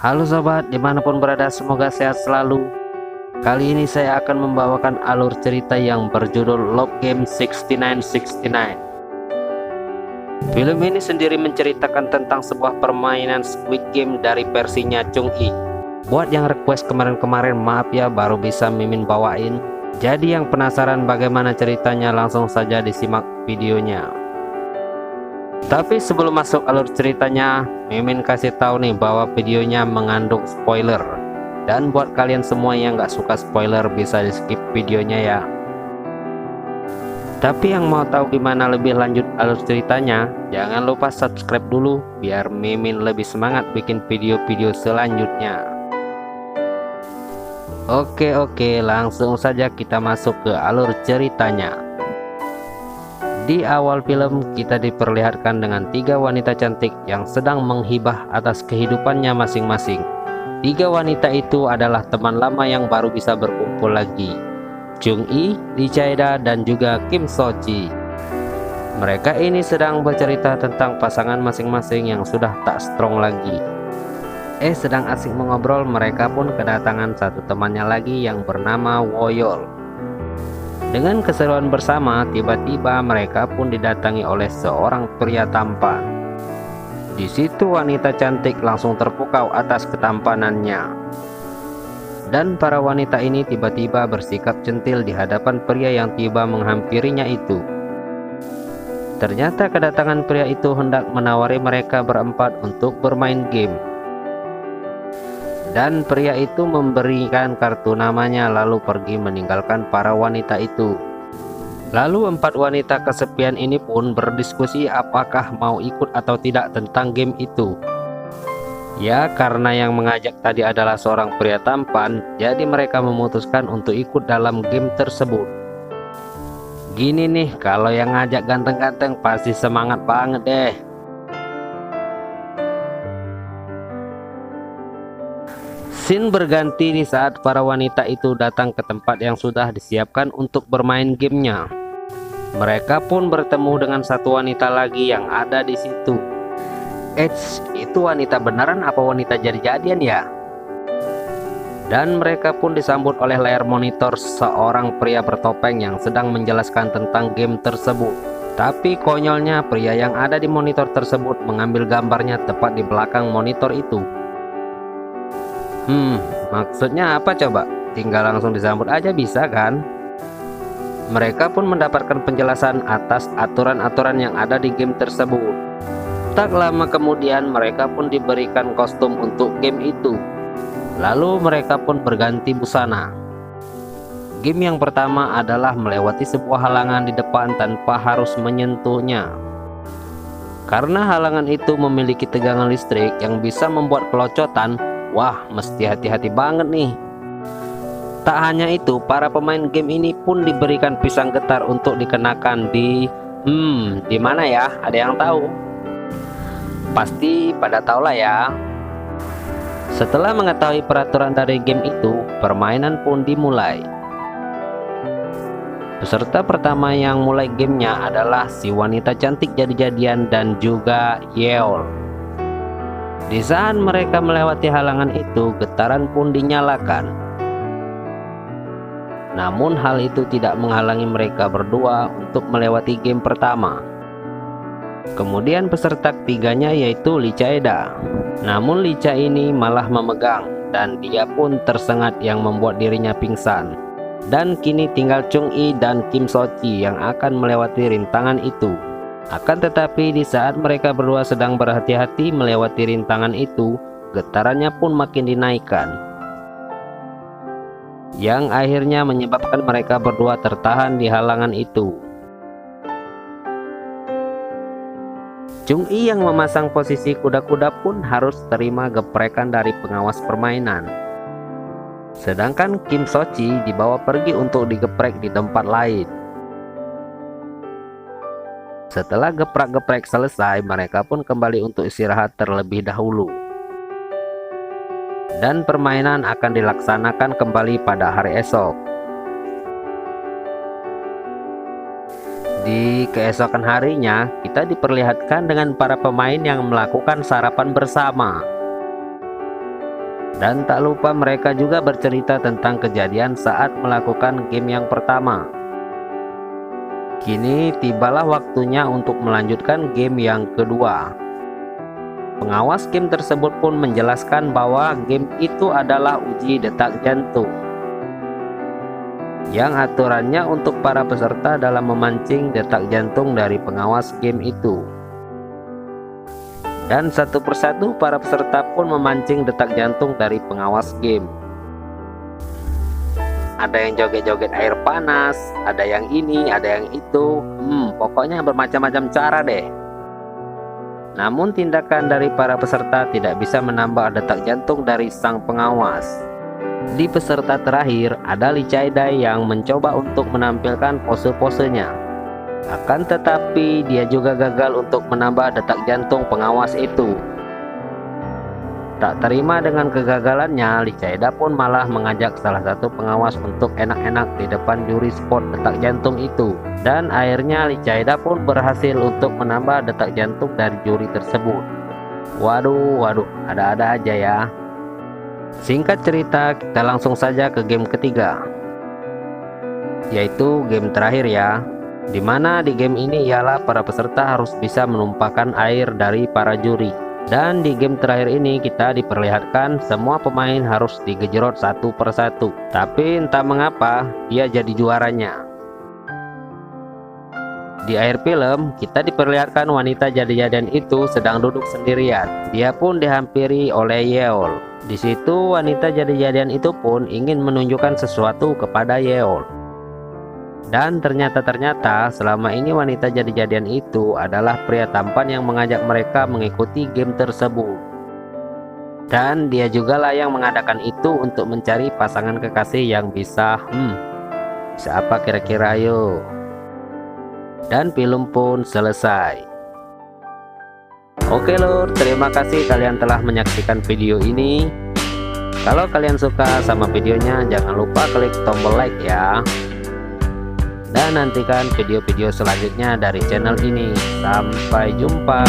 Halo sobat, dimanapun berada semoga sehat selalu. Kali ini saya akan membawakan alur cerita yang berjudul Love Game 6969. Film ini sendiri menceritakan tentang sebuah permainan Squid Game dari versinya Chung Yi. Buat yang request kemarin-kemarin, maaf ya baru bisa Mimin bawain. Jadi yang penasaran bagaimana ceritanya, langsung saja disimak videonya. Tapi sebelum masuk alur ceritanya, Mimin kasih tahu nih bahwa videonya mengandung spoiler. Dan buat kalian semua yang gak suka spoiler bisa di skip videonya ya. Tapi yang mau tahu gimana lebih lanjut alur ceritanya, jangan lupa subscribe dulu biar Mimin lebih semangat bikin video-video selanjutnya. Oke, langsung saja kita masuk ke alur ceritanya. Di awal film kita diperlihatkan dengan 3 wanita cantik yang sedang menghibah atas kehidupannya masing-masing. 3 wanita itu adalah teman lama yang baru bisa berkumpul lagi, Chung Yi, Lee Chae-da, dan juga Kim So-ji. Mereka ini sedang bercerita tentang pasangan masing-masing yang sudah tak strong lagi. Sedang asik mengobrol, mereka pun kedatangan satu temannya lagi yang bernama Woyol. Dengan keseruan bersama, tiba-tiba mereka pun didatangi oleh seorang pria tampan. Di situ wanita cantik langsung terpukau atas ketampanannya. Dan para wanita ini tiba-tiba bersikap centil di hadapan pria yang tiba menghampirinya itu. Ternyata kedatangan pria itu hendak menawari mereka berempat untuk bermain game. Dan pria itu memberikan kartu namanya lalu pergi meninggalkan para wanita itu. Lalu 4 wanita kesepian ini pun berdiskusi apakah mau ikut atau tidak tentang game itu. Ya, karena yang mengajak tadi adalah seorang pria tampan, jadi mereka memutuskan untuk ikut dalam game tersebut. Gini nih, kalau yang ngajak ganteng-ganteng pasti semangat banget deh. Scene berganti di saat para wanita itu datang ke tempat yang sudah disiapkan untuk bermain gamenya. Mereka pun bertemu dengan satu wanita lagi yang ada di situ. Itu wanita beneran apa wanita jadi-jadian ya? Dan mereka pun disambut oleh layar monitor seorang pria bertopeng yang sedang menjelaskan tentang game tersebut. Tapi konyolnya pria yang ada di monitor tersebut mengambil gambarnya tepat di belakang monitor itu. Maksudnya apa coba? Tinggal langsung disambut aja bisa kan? Mereka pun mendapatkan penjelasan atas aturan-aturan yang ada di game tersebut. Tak lama kemudian mereka pun diberikan kostum untuk game itu. Lalu mereka pun berganti busana. Game yang pertama adalah melewati sebuah halangan di depan tanpa harus menyentuhnya. Karena halangan itu memiliki tegangan listrik yang bisa membuat kelocotan. Wah, mesti hati-hati banget nih. Tak hanya itu, para pemain game ini pun diberikan pisang getar untuk dikenakan di mana ya? Ada yang tahu? Pasti pada tahu lah ya. Setelah mengetahui peraturan dari game itu, permainan pun dimulai. Peserta pertama yang mulai gamenya adalah si wanita cantik jadi-jadian dan juga Yeol. Di saat mereka melewati halangan itu, getaran pun dinyalakan. Namun hal itu tidak menghalangi mereka berdua untuk melewati game pertama. Kemudian peserta ketiganya yaitu Lee Chae-da. Namun Lee Chae ini malah memegang dan dia pun tersengat yang membuat dirinya pingsan. Dan kini tinggal Chung Yi dan Kim So-ji yang akan melewati rintangan itu. Akan tetapi di saat mereka berdua sedang berhati-hati melewati rintangan itu, getarannya pun makin dinaikkan, yang akhirnya menyebabkan mereka berdua tertahan di halangan itu. Chung Yi yang memasang posisi kuda-kuda pun harus terima geprekan dari pengawas permainan. Sedangkan Kim So-ji dibawa pergi untuk digeprek di tempat lain. Setelah geprek-geprek selesai, mereka pun kembali untuk istirahat terlebih dahulu. Dan permainan akan dilaksanakan kembali pada hari esok. Di keesokan harinya, kita diperlihatkan dengan para pemain yang melakukan sarapan bersama. Dan tak lupa mereka juga bercerita tentang kejadian saat melakukan game yang pertama. Kini tibalah waktunya untuk melanjutkan game yang kedua. Pengawas game tersebut pun menjelaskan bahwa game itu adalah uji detak jantung, yang aturannya untuk para peserta dalam memancing detak jantung dari pengawas game itu. Dan satu persatu para peserta pun memancing detak jantung dari pengawas game. Ada yang joget-joget air panas, ada yang ini, ada yang itu. Pokoknya bermacam-macam cara deh. Namun tindakan dari para peserta tidak bisa menambah detak jantung dari sang pengawas. Di peserta terakhir ada Lee Chae-dae yang mencoba untuk menampilkan pose-posenya. Akan tetapi dia juga gagal untuk menambah detak jantung pengawas itu. Tak terima dengan kegagalannya, Lee Chae-dae pun malah mengajak salah satu pengawas untuk enak-enak di depan juri sport detak jantung itu. Dan akhirnya Lee Chae-dae pun berhasil untuk menambah detak jantung dari juri tersebut. Waduh, ada-ada aja ya. Singkat cerita, kita langsung saja ke game ketiga, yaitu game terakhir ya. Dimana di game ini ialah para peserta harus bisa menumpahkan air dari para juri. Dan di game terakhir ini kita diperlihatkan semua pemain harus digejrot satu persatu. Tapi entah mengapa dia jadi juaranya. Di akhir film kita diperlihatkan wanita jadi-jadian itu sedang duduk sendirian. Dia pun dihampiri oleh Yeol. Di situ wanita jadi-jadian itu pun ingin menunjukkan sesuatu kepada Yeol. Dan ternyata selama ini wanita jadi-jadian itu adalah pria tampan yang mengajak mereka mengikuti game tersebut. Dan dia juga lah yang mengadakan itu untuk mencari pasangan kekasih yang bisa apa kira-kira ayo. Dan film pun selesai. Oke lur, terima kasih kalian telah menyaksikan video ini. Kalau kalian suka sama videonya, jangan lupa klik tombol like ya. Dan nantikan video-video selanjutnya dari channel ini. Sampai jumpa.